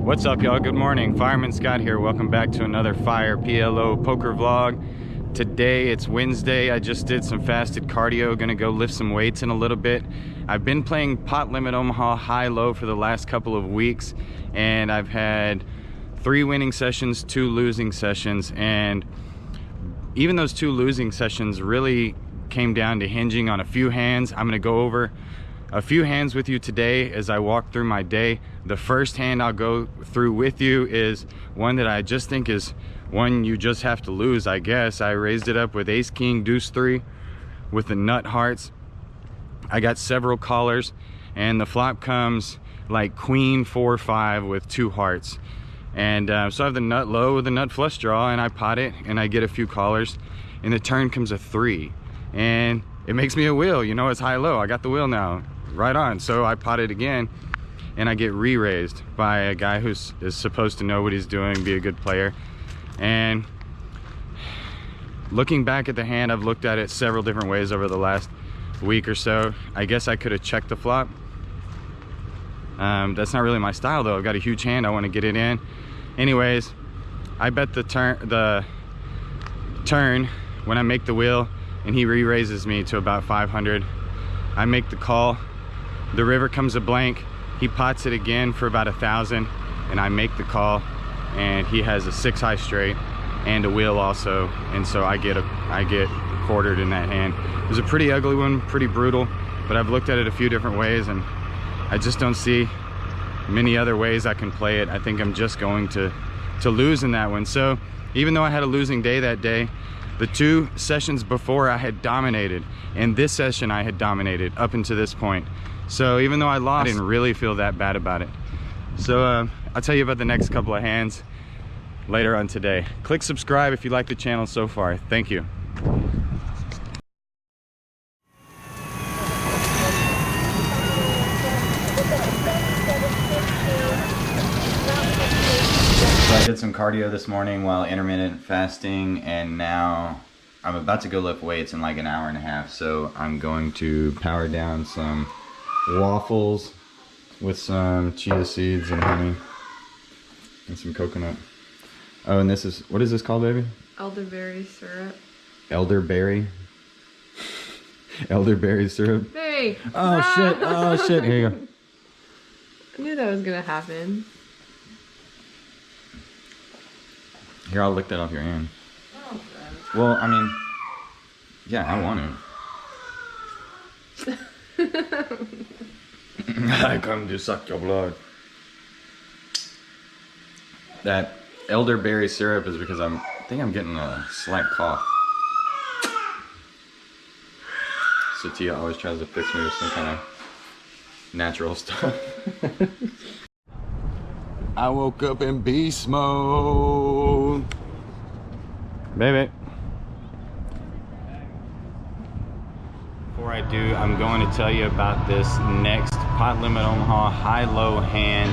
What's up, y'all? Good morning. Fireman Scott here. Welcome back to another Fire PLO poker vlog. Today it's Wednesday. I just did some fasted cardio. Gonna go lift some weights in a little bit. I've been playing Pot Limit Omaha high-low for the last couple of weeks, and I've had 3 winning sessions, 2 losing sessions, and even those 2 losing sessions really came down to hinging on a few hands. I'm gonna go over a few hands with you today as I walk through my day. The first hand I'll go through with you is one that I just think is one you just have to lose, I guess. I raised it up with ace king deuce 3 with the nut hearts. I got several callers, and the flop comes like queen 4-5 with 2 hearts, and so I have the nut low with the nut flush draw, and I pot it and I get a few callers, and the turn comes a 3, and it makes me a wheel. You know, it's high-low. I got the wheel now, right on. So I pot it again, and I get re-raised by a guy who is supposed to know what he's doing, be a good player. And looking back at the hand, I've looked at it several different ways over the last week or so. I guess I could have checked the flop. That's not really my style, though. I've got a huge hand. I want to get it in. Anyways, I bet the turn when I make the wheel, and he re-raises me to about 500. I make the call. The river comes a blank. He pots it again for about 1,000, and I make the call, and he has a 6 high straight and a wheel also, and so I get quartered in that hand. It was a pretty ugly one, pretty brutal, but I've looked at it a few different ways, and I just don't see many other ways I can play it. I think I'm just going to lose in that one. So even though I had a losing day that day, the 2 sessions before I had dominated, and this session I had dominated up until this point. So even though I lost, I didn't really feel that bad about it. So I'll tell you about the next couple of hands later on today. Click subscribe if you like the channel so far. Thank you. So I did some cardio this morning while intermittent fasting, and now I'm about to go lift weights in like an hour and a half. So I'm going to power down some waffles with some chia seeds and honey and some coconut. Oh, and this is, what is this called, baby? Elderberry syrup. Elderberry? Elderberry syrup? Hey! Oh, shit. Oh, shit. Here you go. I knew that was gonna happen. Here, I'll lick that off your hand. Oh, well, I mean, yeah, I want it. I come to suck your blood. That elderberry syrup is because I think I'm getting a slight cough. So Tia always tries to fix me with some kind of natural stuff. I woke up in beast mode. Baby. Before I do, I'm going to tell you about this next Pot Limit Omaha high-low hand.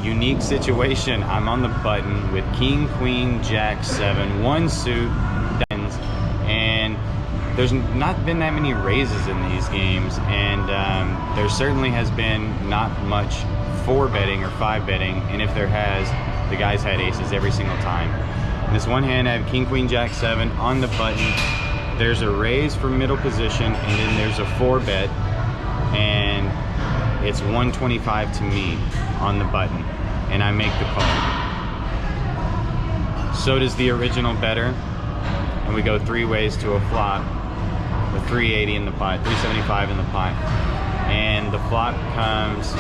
Unique situation. I'm on the button with king, queen, jack, 7, 1 suit, diamonds, and there's not been that many raises in these games, and there certainly has been not much 4 betting or 5 betting, and if there has, the guys had aces every single time. In this one hand, I have king, queen, jack, 7 on the button. There's a raise for middle position, and then there's a 4 bet, and it's 125 to me on the button, and I make the call. So does the original better, and we go 3 ways to a flop with 380 in the pot, 375 in the pot, and the flop comes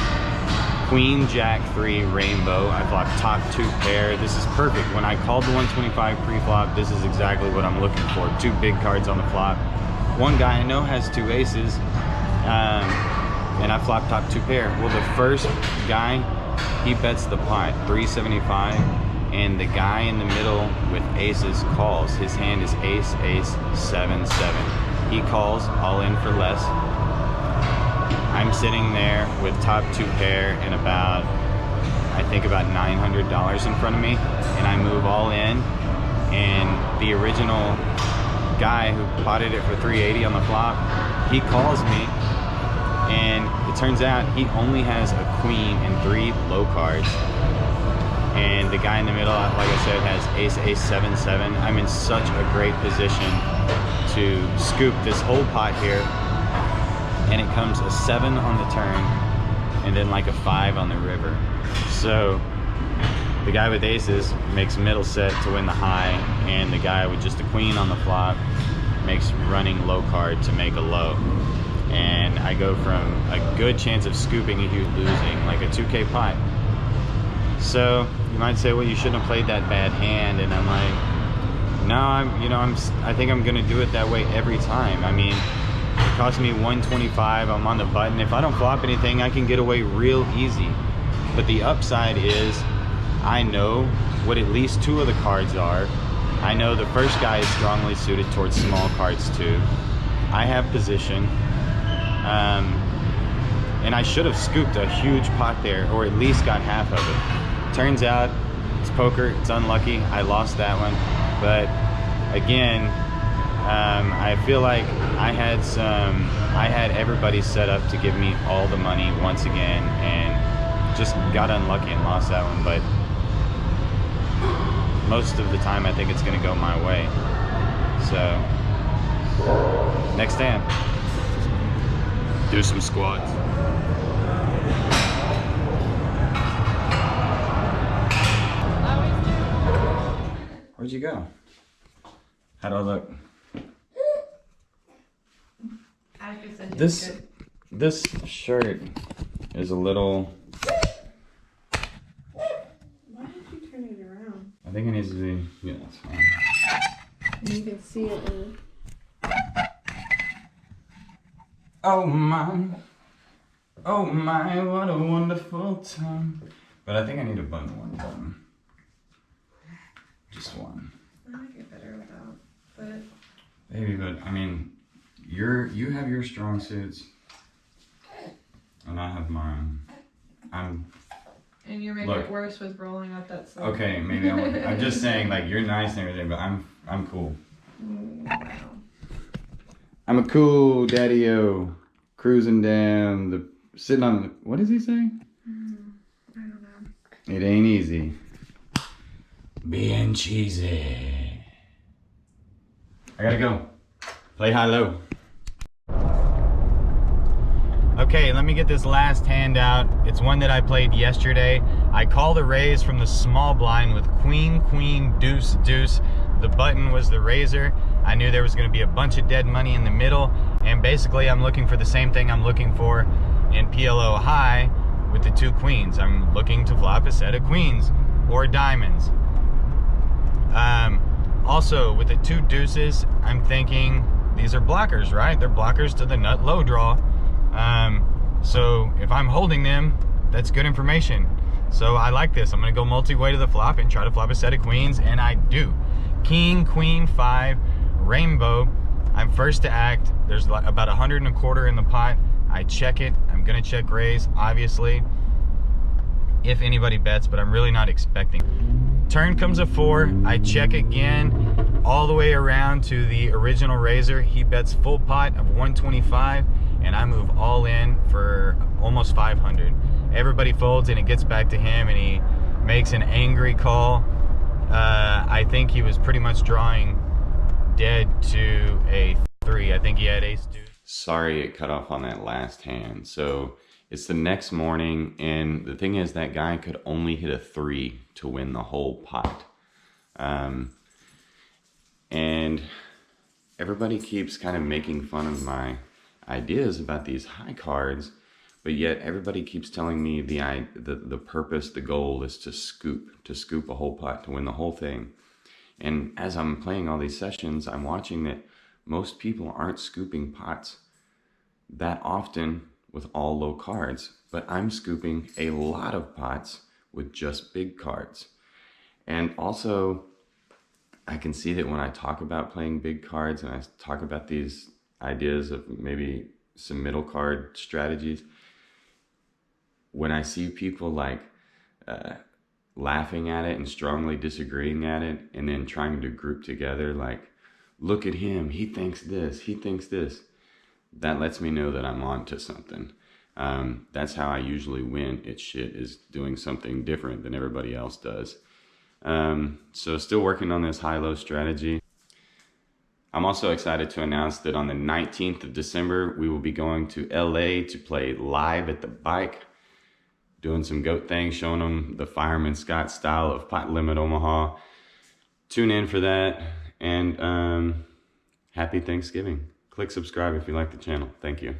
queen, jack, 3, rainbow. I flop top 2 pair. This is perfect. When I called the 125 pre-flop, this is exactly what I'm looking for. 2 big cards on the flop. One guy I know has 2 aces, and I flop top 2 pair. Well, the first guy, he bets the pot, 375, and the guy in the middle with aces calls. His hand is ace, ace, 7, 7. He calls all in for less. I'm sitting there with top 2 pair and about, I think about $900 in front of me, and I move all in, and the original guy who potted it for 380 on the flop, he calls me, And it turns out he only has a queen and 3 low cards. And the guy in the middle, like I said, has ace 7-7. I'm in such a great position to scoop this whole pot here. And it comes a 7 on the turn, and then like a 5 on the river. So the guy with aces makes middle set to win the high, and the guy with just a queen on the flop makes running low card to make a low. And I go from a good chance of scooping a huge losing, like a 2K pot. So you might say, well, you shouldn't have played that bad hand. And I'm like, no, I think I'm gonna do it that way every time. I mean, it cost me 125. I'm on the button. If I don't flop anything, I can get away real easy. But the upside is I know what at least 2 of the cards are. I know the first guy is strongly suited towards small cards too. I have position. And I should have scooped a huge pot there, or at least got half of it. Turns out it's poker, it's unlucky. I lost that one. But again, I feel like I had everybody set up to give me all the money once again, and just got unlucky and lost that one. But most of the time I think it's gonna go my way. So next hand, do some squats. Where'd you go? How'd I look? This shirt is a little. Why did you turn it around? I think it needs to be. Yeah, that's fine. You can see it in. Oh my, what a wonderful time. But I think I need to button one button. Just one. I might get better without, but. Maybe, but I mean, you have your strong suits, and I have mine. And you're making it worse with rolling up that side. Okay, maybe I'm just saying, like, you're nice and everything, but I'm cool. Wow. I'm a cool daddy-o, cruising down sitting on the, what does he say? I don't know. It ain't easy being cheesy. I gotta go. Play high-low. Okay, let me get this last hand out. It's one that I played yesterday. I called a raise from the small blind with queen, queen, deuce, deuce. The button was the raiser. I knew there was gonna be a bunch of dead money in the middle, and basically I'm looking for the same thing I'm looking for in PLO high with the 2 queens. I'm looking to flop a set of queens or diamonds. Also, with the 2 deuces, I'm thinking these are blockers, right? They're blockers to the nut low draw. So if I'm holding them, that's good information. So I like this. I'm gonna go multi-way to the flop and try to flop a set of queens, and I do. King, queen, 5, rainbow. I'm first to act. There's about 125 in the pot. I check it. I'm gonna check raise, obviously, if anybody bets, but I'm really not expecting. Turn comes a 4. I check again, all the way around to the original raiser. He bets full pot of 125, and I move all in for almost 500. Everybody folds, and it gets back to him, and he makes an angry call. I think he was pretty much drawing dead to a 3. I think he had ace deuce. Sorry it cut off on that last hand. So it's the next morning, and the thing is that guy could only hit a 3 to win the whole pot. And everybody keeps kind of making fun of my ideas about these high cards, but yet everybody keeps telling me the purpose, the goal is to scoop a whole pot, to win the whole thing. And as I'm playing all these sessions, I'm watching that most people aren't scooping pots that often with all low cards, but I'm scooping a lot of pots with just big cards. And also, I can see that when I talk about playing big cards and I talk about these ideas of maybe some middle card strategies, when I see people like laughing at it and strongly disagreeing at it, and then trying to group together like, look at him, he thinks this, he thinks this, that lets me know that I'm on to something. That's how I usually win at shit, is doing something different than everybody else does. So still working on this high-low strategy. I'm also excited to announce that on the 19th of December, we will be going to LA to play live at the bike, doing some goat things, showing them the Fireman Scott style of Pot Limit Omaha. Tune in for that, and happy Thanksgiving. Click subscribe if you like the channel. Thank you.